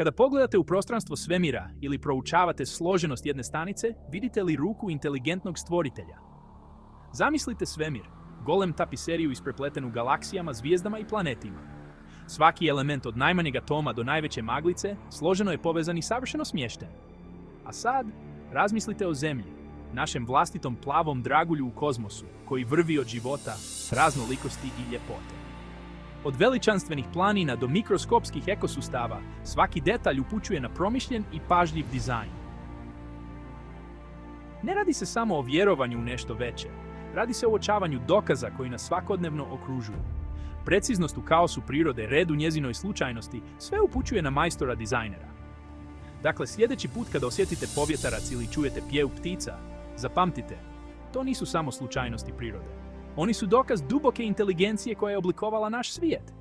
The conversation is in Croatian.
Kada pogledate u prostranstvo svemira ili proučavate složenost jedne stanice, vidite li ruku inteligentnog stvoritelja? Zamislite svemir, golem tapiseriju isprepletenu galaksijama, zvijezdama i planetima. Svaki element od najmanjeg atoma do najveće maglice složeno je povezan i savršeno smješten. A sad, razmislite o Zemlji, našem vlastitom plavom dragulju u kozmosu, koji vrvi od života, raznolikosti i ljepote. Od veličanstvenih planina do mikroskopskih ekosustava, svaki detalj upućuje na promišljen i pažljiv dizajn. Ne radi se samo o vjerovanju u nešto veće, radi se o uočavanju dokaza koji nas svakodnevno okružuju. Preciznost u kaosu prirode, red u njezinoj slučajnosti, sve upućuje na majstora dizajnera. Dakle, sljedeći put kada osjetite povjetarac ili čujete pjev ptica, zapamtite, to nisu samo slučajnosti prirode. Oni su dokaz duboke inteligencije koja je oblikovala naš svijet.